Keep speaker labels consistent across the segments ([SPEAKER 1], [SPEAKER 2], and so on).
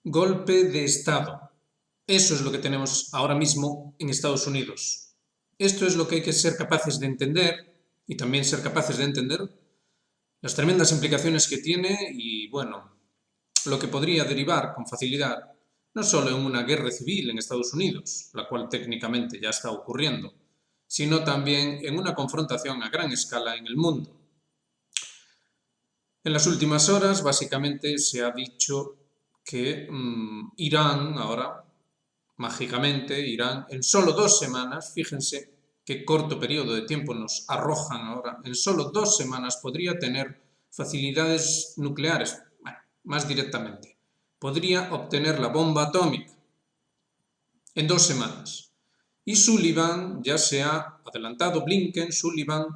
[SPEAKER 1] Golpe de Estado. Eso es lo que tenemos ahora mismo en Estados Unidos. Esto es lo que hay que ser capaces de entender y también ser capaces de entender las tremendas implicaciones que tiene y, bueno, lo que podría derivar con facilidad no solo en una guerra civil en Estados Unidos, la cual técnicamente ya está ocurriendo, sino también en una confrontación a gran escala en el mundo. En las últimas horas, básicamente, se ha dicho que Irán ahora, mágicamente, Irán, en solo 2 semanas, fíjense qué corto periodo de tiempo nos arrojan ahora, en solo 2 semanas podría tener facilidades nucleares, bueno, más directamente, podría obtener la bomba atómica en 2 semanas. Y Sullivan ya se ha adelantado, Blinken, Sullivan,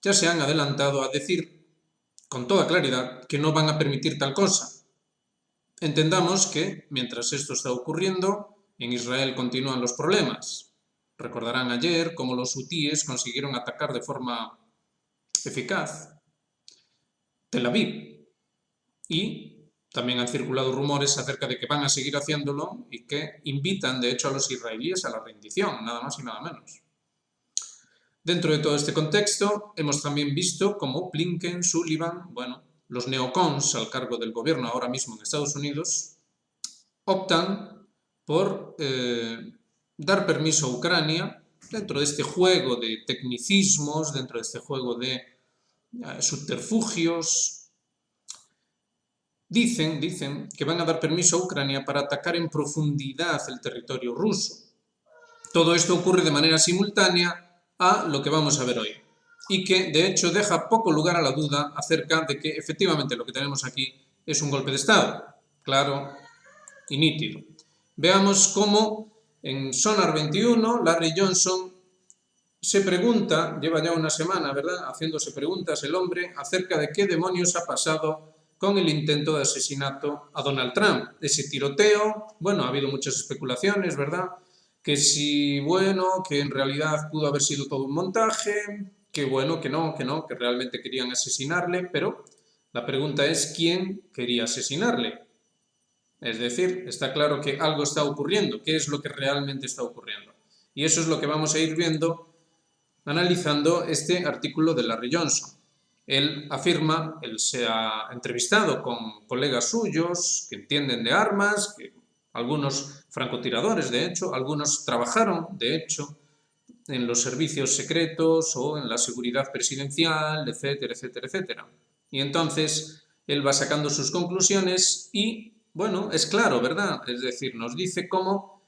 [SPEAKER 1] ya se han adelantado a decir con toda claridad que no van a permitir tal cosa. Entendamos que, mientras esto está ocurriendo, en Israel continúan los problemas. Recordarán ayer cómo los hutíes consiguieron atacar de forma eficaz Tel Aviv y también han circulado rumores acerca de que van a seguir haciéndolo y que invitan, de hecho, a los israelíes a la rendición, nada más y nada menos. Dentro de todo este contexto, hemos también visto cómo Blinken, Sullivan, bueno, los neocons al cargo del gobierno ahora mismo en Estados Unidos, optan por dar permiso a Ucrania dentro de este juego de tecnicismos, dentro de este juego de subterfugios. Dicen que van a dar permiso a Ucrania para atacar en profundidad el territorio ruso. Todo esto ocurre de manera simultánea a lo que vamos a ver hoy y que de hecho deja poco lugar a la duda acerca de que efectivamente lo que tenemos aquí es un golpe de Estado, claro y nítido. Veamos cómo en Sonar 21 Larry Johnson se pregunta, lleva ya una semana, ¿verdad?, haciéndose preguntas el hombre acerca de qué demonios ha pasado con el intento de asesinato a Donald Trump. Ese tiroteo, bueno, ha habido muchas especulaciones, ¿verdad?, que si, bueno, que en realidad pudo haber sido todo un montaje, que bueno, que no, que realmente querían asesinarle, pero la pregunta es ¿quién quería asesinarle? Es decir, está claro que algo está ocurriendo. ¿Qué es lo que realmente está ocurriendo? Y eso es lo que vamos a ir viendo analizando este artículo de Larry Johnson. Él afirma, él se ha entrevistado con colegas suyos que entienden de armas, que algunos francotiradores, de hecho, algunos trabajaron, de hecho, en los servicios secretos o en la seguridad presidencial, etcétera, etcétera, etcétera. Y entonces él va sacando sus conclusiones y, bueno, es claro, ¿verdad? Es decir, nos dice cómo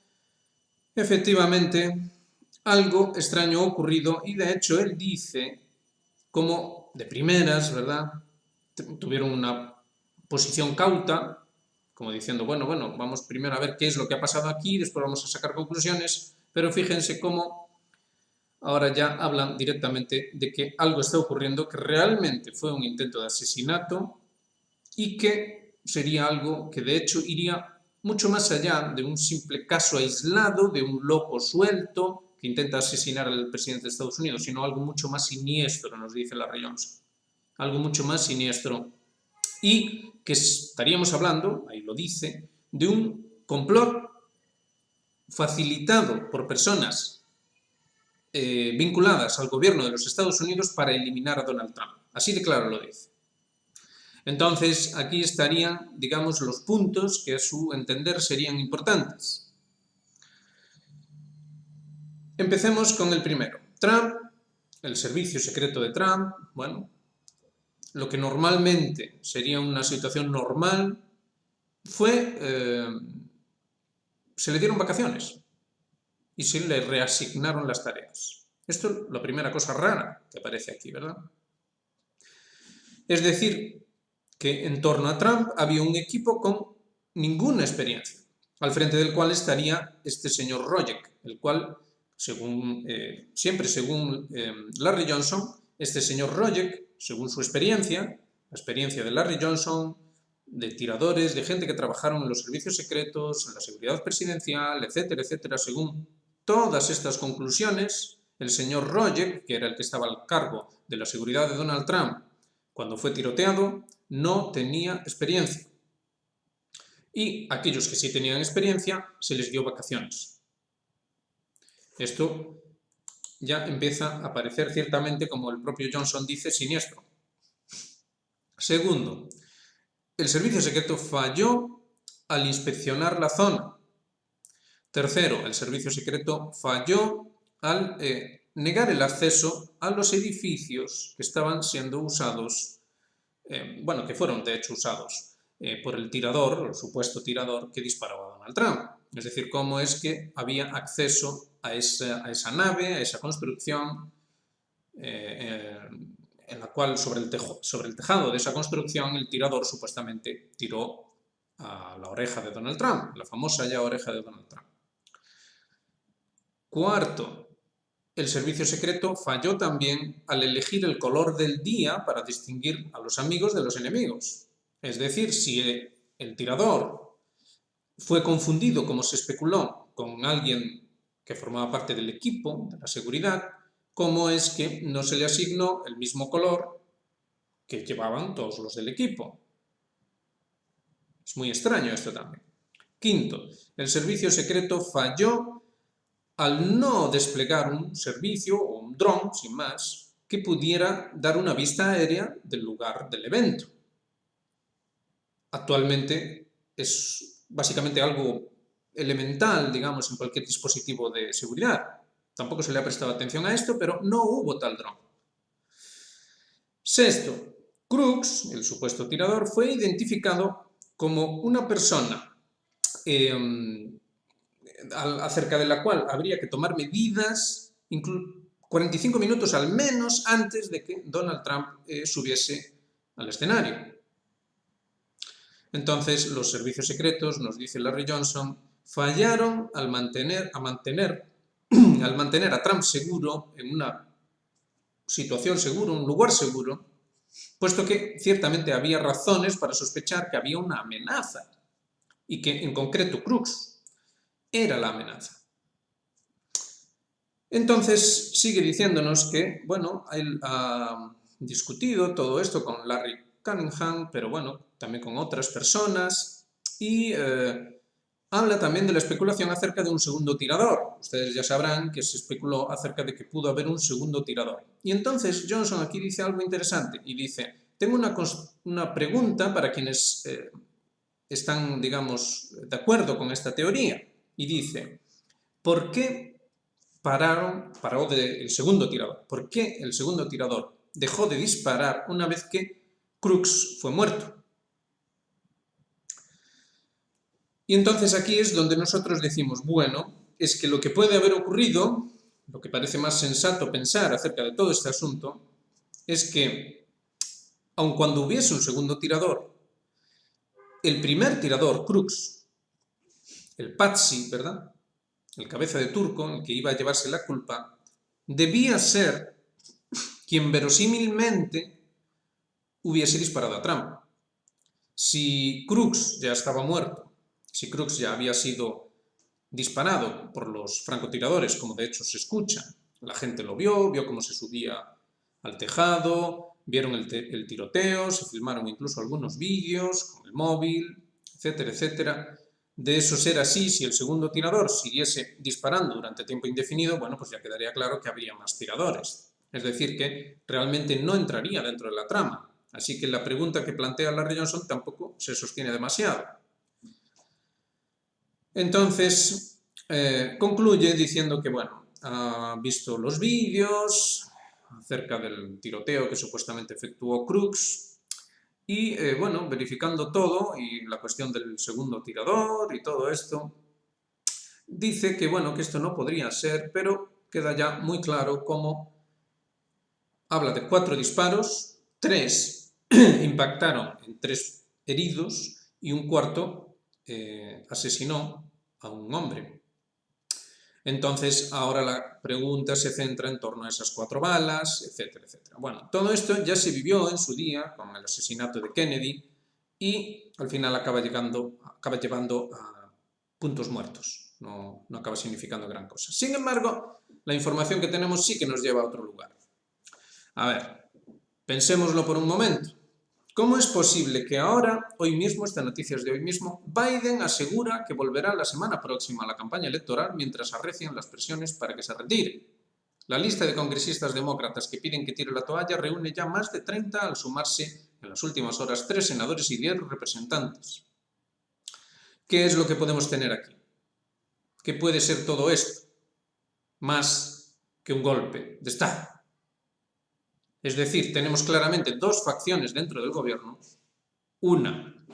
[SPEAKER 1] efectivamente algo extraño ha ocurrido y de hecho él dice cómo de primeras, ¿verdad?, tuvieron una posición cauta, como diciendo, bueno, vamos primero a ver qué es lo que ha pasado aquí, después vamos a sacar conclusiones, pero fíjense cómo ahora ya hablan directamente de que algo está ocurriendo, que realmente fue un intento de asesinato y que sería algo que de hecho iría mucho más allá de un simple caso aislado, de un loco suelto que intenta asesinar al presidente de Estados Unidos, sino algo mucho más siniestro, nos dice Larry Johnson. Algo mucho más siniestro. Y que estaríamos hablando, ahí lo dice, de un complot facilitado por personas vinculadas al gobierno de los Estados Unidos para eliminar a Donald Trump. Así de claro lo dice. Entonces, aquí estarían, digamos, los puntos que a su entender serían importantes. Empecemos con el primero. Trump, el servicio secreto de Trump, bueno, lo que normalmente sería una situación normal fue, se le dieron vacaciones y se le reasignaron las tareas. Esto es la primera cosa rara que aparece aquí, ¿verdad? Es decir, que en torno a Trump había un equipo con ninguna experiencia, al frente del cual estaría este señor Rojek, el cual, siempre según Larry Johnson, este señor Rojek, según su experiencia, la experiencia de Larry Johnson, de tiradores, de gente que trabajaron en los servicios secretos, en la seguridad presidencial, etcétera, etcétera, según todas estas conclusiones, el señor Rojek, que era el que estaba al cargo de la seguridad de Donald Trump cuando fue tiroteado, no tenía experiencia. y aquellos que sí tenían experiencia se les dio vacaciones. Esto ya empieza a parecer ciertamente, como el propio Johnson dice, siniestro. Segundo, el servicio secreto falló al inspeccionar la zona. Tercero, el servicio secreto falló al negar el acceso a los edificios que estaban siendo usados, que fueron de hecho usados por el tirador, el supuesto tirador que disparaba a Donald Trump. Es decir, cómo es que había acceso a esa nave, a esa construcción, en la cual sobre el tejado de esa construcción el tirador supuestamente tiró a la oreja de Donald Trump, la famosa ya oreja de Donald Trump. Cuarto, el servicio secreto falló también al elegir el color del día para distinguir a los amigos de los enemigos. Es decir, si el tirador fue confundido, como se especuló, con alguien que formaba parte del equipo de la seguridad, ¿cómo es que no se le asignó el mismo color que llevaban todos los del equipo? Es muy extraño esto también. Quinto, el servicio secreto falló al no desplegar un servicio o un dron, sin más, que pudiera dar una vista aérea del lugar del evento. Actualmente es básicamente algo elemental, digamos, en cualquier dispositivo de seguridad. Tampoco se le ha prestado atención a esto, pero no hubo tal dron. Sexto, Crooks, el supuesto tirador, fue identificado como una persona acerca de la cual habría que tomar medidas 45 minutos al menos antes de que Donald Trump subiese al escenario. Entonces, los servicios secretos, nos dice Larry Johnson, fallaron al mantener a Trump seguro en una situación segura, un lugar seguro, puesto que ciertamente había razones para sospechar que había una amenaza y que en concreto Crooks era la amenaza. Entonces sigue diciéndonos que, bueno, él ha discutido todo esto con Larry Cunningham, pero bueno, también con otras personas, y habla también de la especulación acerca de un segundo tirador. Ustedes ya sabrán que se especuló acerca de que pudo haber un segundo tirador. Y entonces Johnson aquí dice algo interesante y dice, tengo una pregunta para quienes están, digamos, de acuerdo con esta teoría. Y dice, ¿por qué paró el segundo tirador? ¿Por qué el segundo tirador dejó de disparar una vez que Crooks fue muerto? Y entonces aquí es donde nosotros decimos, bueno, es que lo que puede haber ocurrido, lo que parece más sensato pensar acerca de todo este asunto, es que, aun cuando hubiese un segundo tirador, el primer tirador, Crooks, el Patsy, ¿verdad?, el cabeza de turco, el que iba a llevarse la culpa, debía ser quien verosímilmente hubiese disparado a Trump. Si Crooks ya estaba muerto, si Crooks ya había sido disparado por los francotiradores, como de hecho se escucha, la gente lo vio cómo se subía al tejado, vieron el tiroteo, se filmaron incluso algunos vídeos con el móvil, etcétera, etcétera. De eso ser así, si el segundo tirador siguiese disparando durante tiempo indefinido, bueno, pues ya quedaría claro que habría más tiradores. Es decir, que realmente no entraría dentro de la trama. Así que la pregunta que plantea Larry Johnson tampoco se sostiene demasiado. Entonces, concluye diciendo que, bueno, ha visto los vídeos acerca del tiroteo que supuestamente efectuó Crooks y, bueno, verificando todo y la cuestión del segundo tirador y todo esto, dice que, bueno, que esto no podría ser, pero queda ya muy claro cómo habla de 4 disparos, 3 impactaron en 3 heridos y un cuarto asesinó a un hombre. Entonces, ahora la pregunta se centra en torno a esas 4 balas, etcétera, etcétera. Bueno, todo esto ya se vivió en su día con el asesinato de Kennedy y al final acaba llevando a puntos muertos. No acaba significando gran cosa. Sin embargo, la información que tenemos sí que nos lleva a otro lugar. A ver, pensémoslo por un momento. ¿Cómo es posible que ahora, hoy mismo, esta noticia es de hoy mismo, Biden asegura que volverá la semana próxima a la campaña electoral mientras arrecian las presiones para que se retire? La lista de congresistas demócratas que piden que tire la toalla reúne ya más de 30 al sumarse en las últimas horas 3 senadores y 10 representantes. ¿Qué es lo que podemos tener aquí? ¿Qué puede ser todo esto? Más que un golpe de Estado. Es decir, tenemos claramente dos facciones dentro del gobierno. Una,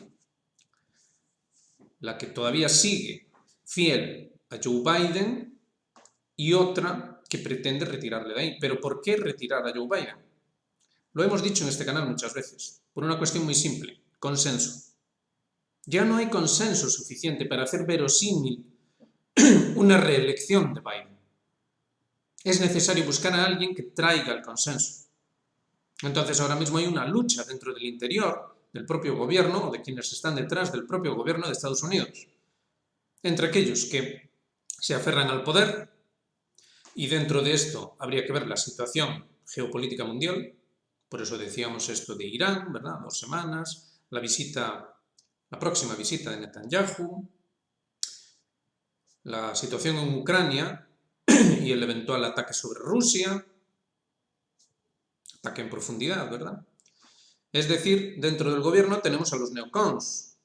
[SPEAKER 1] la que todavía sigue fiel a Joe Biden, y otra que pretende retirarle de ahí. ¿Pero por qué retirar a Joe Biden? Lo hemos dicho en este canal muchas veces, por una cuestión muy simple: consenso. Ya no hay consenso suficiente para hacer verosímil una reelección de Biden. Es necesario buscar a alguien que traiga el consenso. Entonces ahora mismo hay una lucha dentro del interior del propio gobierno, o de quienes están detrás del propio gobierno de Estados Unidos, entre aquellos que se aferran al poder, y dentro de esto habría que ver la situación geopolítica mundial. Por eso decíamos esto de Irán, ¿verdad? 2 semanas, la próxima visita de Netanyahu, la situación en Ucrania y el eventual ataque sobre Rusia, ataque en profundidad, ¿verdad? Es decir, dentro del gobierno tenemos a los neocons,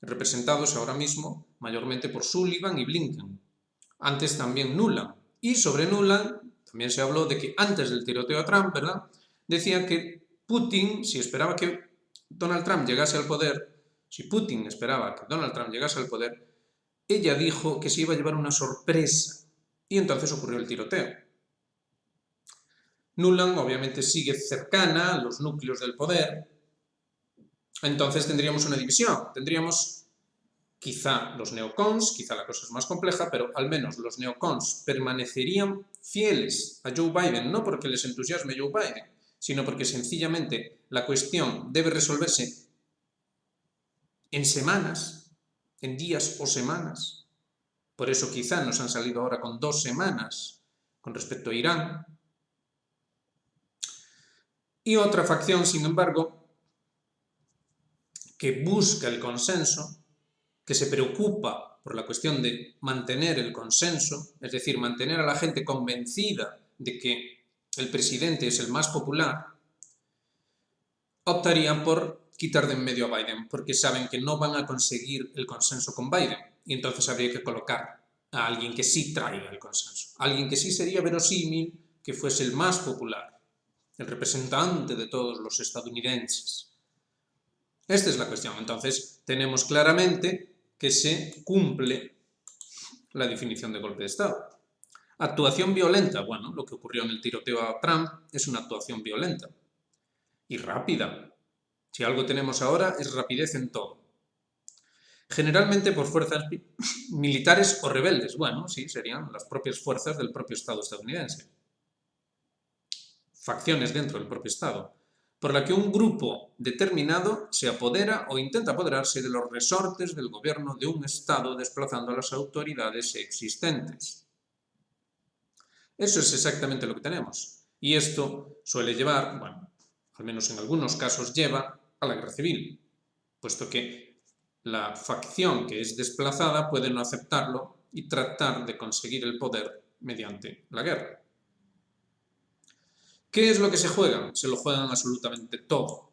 [SPEAKER 1] representados ahora mismo mayormente por Sullivan y Blinken. Antes también Nuland. Y sobre Nuland también se habló de que antes del tiroteo a Trump, ¿verdad?, decía que Putin, si esperaba que Donald Trump llegase al poder, ella dijo que se iba a llevar una sorpresa. Y entonces ocurrió el tiroteo. Nuland obviamente sigue cercana a los núcleos del poder. Entonces tendríamos una división. Tendríamos quizá los neocons, quizá la cosa es más compleja, pero al menos los neocons permanecerían fieles a Joe Biden, no porque les entusiasme Joe Biden, sino porque sencillamente la cuestión debe resolverse en semanas, en días o semanas. Por eso quizá nos han salido ahora con 2 semanas con respecto a Irán. Y otra facción, sin embargo, que busca el consenso, que se preocupa por la cuestión de mantener el consenso, es decir, mantener a la gente convencida de que el presidente es el más popular, optarían por quitar de en medio a Biden, porque saben que no van a conseguir el consenso con Biden, y entonces habría que colocar a alguien que sí traiga el consenso, alguien que sí sería verosímil que fuese el más popular, el representante de todos los estadounidenses. Esta es la cuestión. Entonces, tenemos claramente que se cumple la definición de golpe de Estado. Actuación violenta. Bueno, lo que ocurrió en el tiroteo a Trump es una actuación violenta y rápida. Si algo tenemos ahora es rapidez en todo. Generalmente por fuerzas militares o rebeldes. Bueno, sí, serían las propias fuerzas del propio Estado estadounidense. Facciones dentro del propio Estado, por la que un grupo determinado se apodera o intenta apoderarse de los resortes del gobierno de un Estado desplazando a las autoridades existentes. Eso es exactamente lo que tenemos. Y esto suele llevar, bueno, al menos en algunos casos lleva a la guerra civil, puesto que la facción que es desplazada puede no aceptarlo y tratar de conseguir el poder mediante la guerra. ¿Qué es lo que se juegan? Se lo juegan absolutamente todo.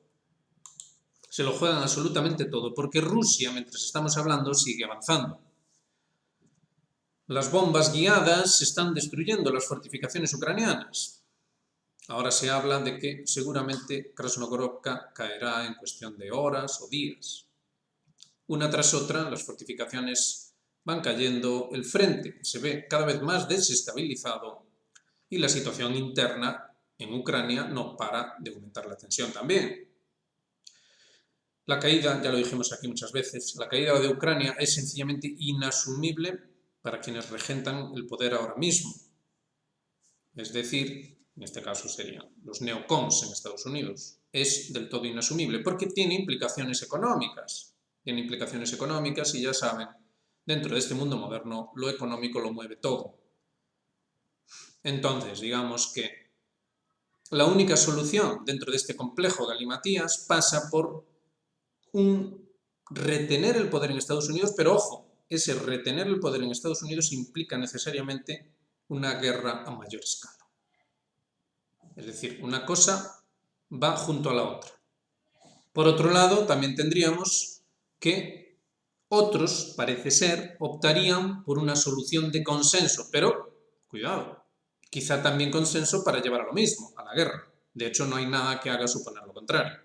[SPEAKER 1] Se lo juegan absolutamente todo, porque Rusia, mientras estamos hablando, sigue avanzando. Las bombas guiadas están destruyendo las fortificaciones ucranianas. Ahora se habla de que seguramente Krasnogorovka caerá en cuestión de horas o días. Una tras otra, las fortificaciones van cayendo, el frente se ve cada vez más desestabilizado y la situación interna en Ucrania no para de aumentar la tensión también. La caída, ya lo dijimos aquí muchas veces, la caída de Ucrania es sencillamente inasumible para quienes regentan el poder ahora mismo. Es decir, en este caso serían los neocons en Estados Unidos. Es del todo inasumible porque tiene implicaciones económicas. Tiene implicaciones económicas y ya saben, dentro de este mundo moderno, lo económico lo mueve todo. Entonces, digamos que la única solución dentro de este complejo galimatías pasa por retener el poder en Estados Unidos, pero ojo, ese retener el poder en Estados Unidos implica necesariamente una guerra a mayor escala. Es decir, una cosa va junto a la otra. Por otro lado, también tendríamos que otros, parece ser, optarían por una solución de consenso, pero, cuidado, quizá también consenso para llevar a lo mismo, a la guerra. De hecho, no hay nada que haga suponer lo contrario.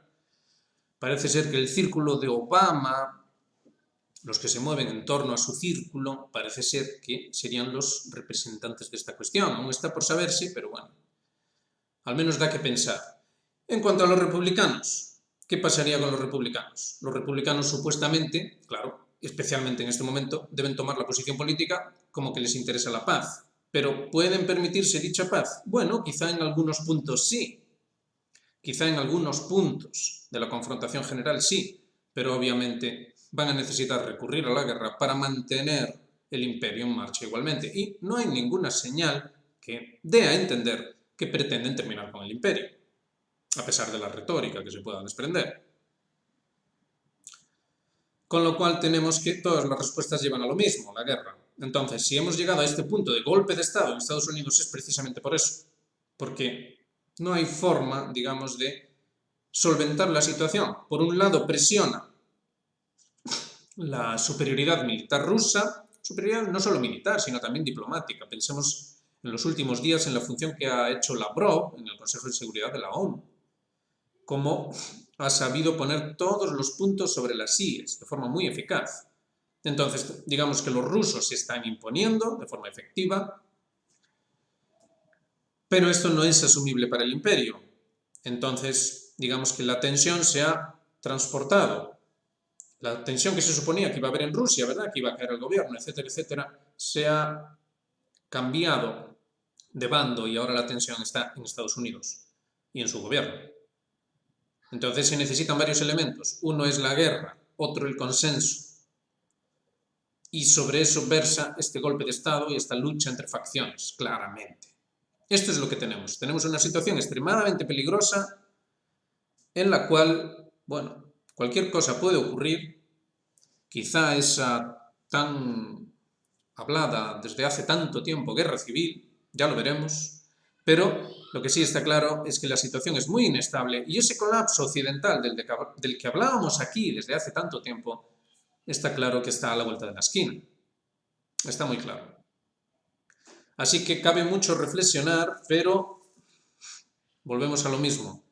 [SPEAKER 1] Parece ser que el círculo de Obama, los que se mueven en torno a su círculo, parece ser que serían los representantes de esta cuestión. Aún está por saberse, pero bueno, al menos da que pensar. En cuanto a los republicanos, ¿qué pasaría con los republicanos? Los republicanos supuestamente, claro, especialmente en este momento, deben tomar la posición política como que les interesa la paz. ¿Pero pueden permitirse dicha paz? Bueno, quizá en algunos puntos sí. Quizá en algunos puntos de la confrontación general sí, pero obviamente van a necesitar recurrir a la guerra para mantener el imperio en marcha igualmente. Y no hay ninguna señal que dé a entender que pretenden terminar con el imperio, a pesar de la retórica que se pueda desprender. Con lo cual tenemos que todas las respuestas llevan a lo mismo, la guerra. Entonces, si hemos llegado a este punto de golpe de Estado en Estados Unidos es precisamente por eso, porque no hay forma, digamos, de solventar la situación. Por un lado, presiona la superioridad militar rusa, superioridad no solo militar, sino también diplomática. Pensemos en los últimos días en la función que ha hecho Lavrov en el Consejo de Seguridad de la ONU, cómo ha sabido poner todos los puntos sobre las íes de forma muy eficaz. Entonces, digamos que los rusos se están imponiendo de forma efectiva, pero esto no es asumible para el imperio. Entonces, digamos que la tensión se ha transportado. La tensión que se suponía que iba a haber en Rusia, ¿verdad?, que iba a caer el gobierno, etcétera, etcétera, se ha cambiado de bando y ahora la tensión está en Estados Unidos y en su gobierno. Entonces se necesitan varios elementos. Uno es la guerra, otro el consenso. Y sobre eso versa este golpe de Estado y esta lucha entre facciones, claramente. Esto es lo que tenemos. Tenemos una situación extremadamente peligrosa en la cual, bueno, cualquier cosa puede ocurrir. Quizá esa tan hablada desde hace tanto tiempo guerra civil, ya lo veremos, pero lo que sí está claro es que la situación es muy inestable y ese colapso occidental del que hablábamos aquí desde hace tanto tiempo, está claro que está a la vuelta de la esquina. Está muy claro. Así que cabe mucho reflexionar, pero volvemos a lo mismo.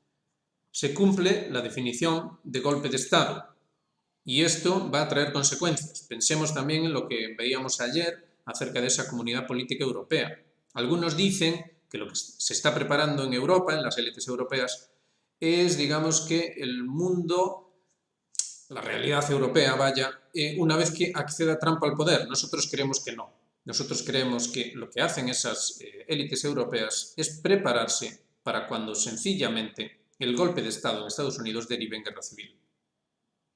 [SPEAKER 1] Se cumple la definición de golpe de Estado y esto va a traer consecuencias. Pensemos también en lo que veíamos ayer acerca de esa comunidad política europea. Algunos dicen que lo que se está preparando en Europa, en las élites europeas, es, digamos, que el mundo, la realidad europea, vaya, una vez que acceda Trump al poder. Nosotros creemos que no. Nosotros creemos que lo que hacen esas élites europeas es prepararse para cuando sencillamente el golpe de Estado en Estados Unidos derive en guerra civil.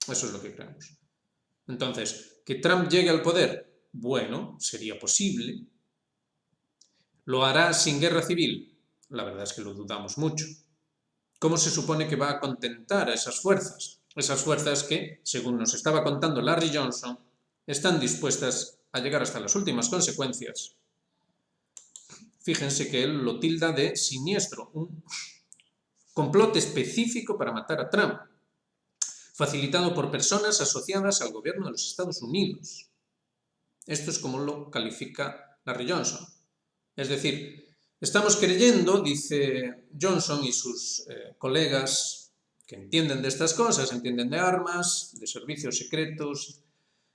[SPEAKER 1] Eso es lo que creemos. Entonces, ¿que Trump llegue al poder? Bueno, sería posible. ¿Lo hará sin guerra civil? La verdad es que lo dudamos mucho. ¿Cómo se supone que va a contentar a esas fuerzas? Esas fuerzas que, según nos estaba contando Larry Johnson, están dispuestas a llegar hasta las últimas consecuencias. Fíjense que él lo tilda de siniestro, un complot específico para matar a Trump, facilitado por personas asociadas al gobierno de los Estados Unidos. Esto es como lo califica Larry Johnson. Es decir, estamos creyendo, dice Johnson y sus colegas que entienden de estas cosas, entienden de armas, de servicios secretos,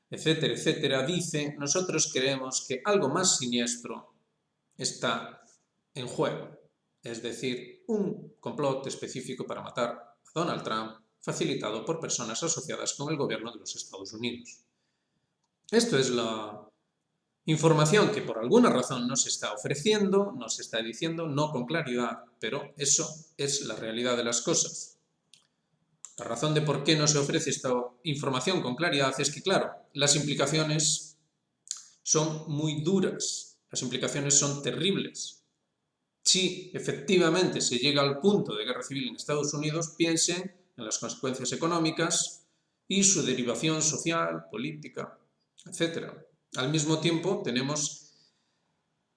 [SPEAKER 1] etcétera, etcétera, dice, nosotros creemos que algo más siniestro está en juego. Es decir, un complot específico para matar a Donald Trump, facilitado por personas asociadas con el gobierno de los Estados Unidos. Esto es la información que por alguna razón no se está ofreciendo, no se está diciendo, no con claridad, pero eso es la realidad de las cosas. La razón de por qué no se ofrece esta información con claridad es que, claro, las implicaciones son muy duras, las implicaciones son terribles. si efectivamente se llega al punto de guerra civil en Estados Unidos, piensen en las consecuencias económicas y su derivación social, política, etc. Al mismo tiempo, tenemos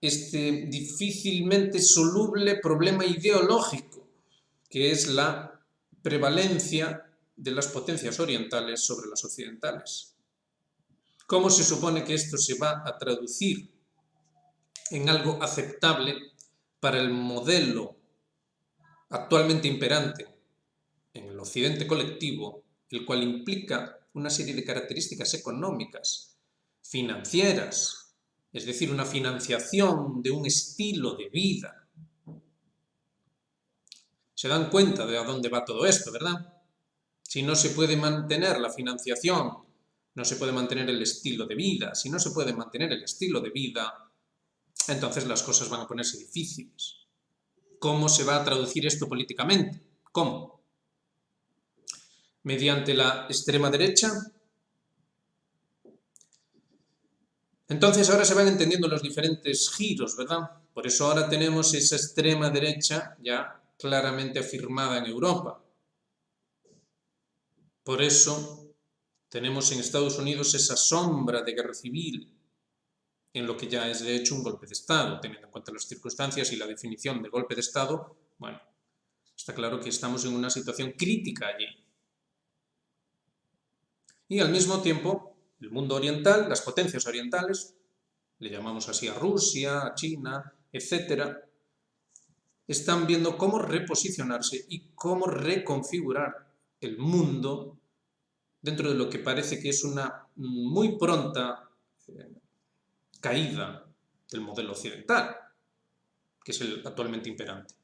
[SPEAKER 1] este difícilmente soluble problema ideológico, que es la prevalencia de las potencias orientales sobre las occidentales. ¿Cómo se supone que esto se va a traducir en algo aceptable para el modelo actualmente imperante en el occidente colectivo, el cual implica una serie de características económicas, financieras, es decir, una financiación de un estilo de vida? Se dan cuenta de a dónde va todo esto, ¿verdad? Si no se puede mantener la financiación, no se puede mantener el estilo de vida. Si no se puede mantener el estilo de vida, entonces las cosas van a ponerse difíciles. ¿Cómo se va a traducir esto políticamente? ¿Cómo? ¿Mediante la extrema derecha? Entonces ahora se van entendiendo los diferentes giros, ¿verdad? Por eso ahora tenemos esa extrema derecha ya claramente afirmada en Europa. Por eso tenemos en Estados Unidos esa sombra de guerra civil, en lo que ya es de hecho un golpe de Estado, teniendo en cuenta las circunstancias y la definición de golpe de Estado. Bueno, está claro que estamos en una situación crítica allí. Y al mismo tiempo, el mundo oriental, las potencias orientales, le llamamos así a Rusia, a China, etc., están viendo cómo reposicionarse y cómo reconfigurar el mundo dentro de lo que parece que es una muy pronta caída del modelo occidental, que es el actualmente imperante.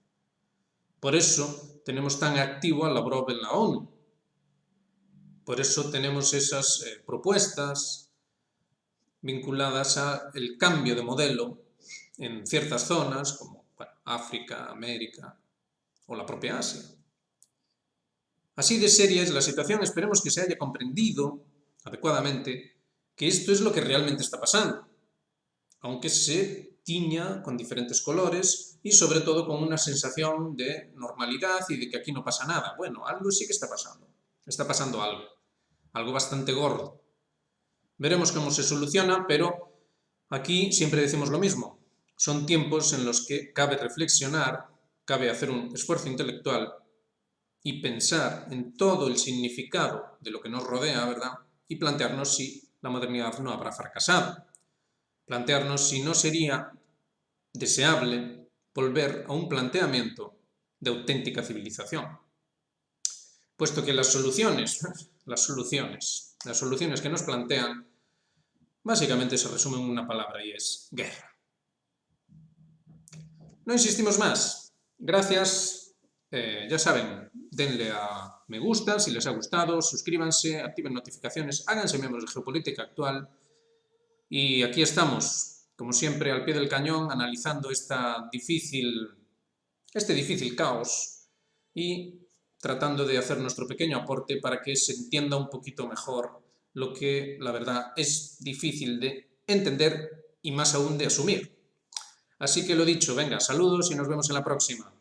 [SPEAKER 1] Por eso tenemos tan activo a Lavrov en la ONU. Por eso tenemos esas propuestas vinculadas al cambio de modelo en ciertas zonas, como África, América o la propia Asia. Así de seria es la situación. Esperemos que se haya comprendido adecuadamente que esto es lo que realmente está pasando, aunque se tiña con diferentes colores y sobre todo con una sensación de normalidad y de que aquí no pasa nada. Bueno, algo sí que está pasando algo bastante gordo. Veremos cómo se soluciona, pero aquí siempre decimos lo mismo. Son tiempos en los que cabe reflexionar, cabe hacer un esfuerzo intelectual y pensar en todo el significado de lo que nos rodea, ¿verdad? Y plantearnos si la modernidad no habrá fracasado. Plantearnos si no sería deseable volver a un planteamiento de auténtica civilización. Puesto que las soluciones que nos plantean básicamente se resumen en una palabra y es guerra. No insistimos más. Gracias. Ya saben, denle a me gusta si les ha gustado, suscríbanse, activen notificaciones, háganse miembros de Geopolítica Actual y aquí estamos, como siempre, al pie del cañón, analizando este difícil caos y tratando de hacer nuestro pequeño aporte para que se entienda un poquito mejor lo que, la verdad, es difícil de entender y más aún de asumir. Así que lo dicho, venga, saludos y nos vemos en la próxima.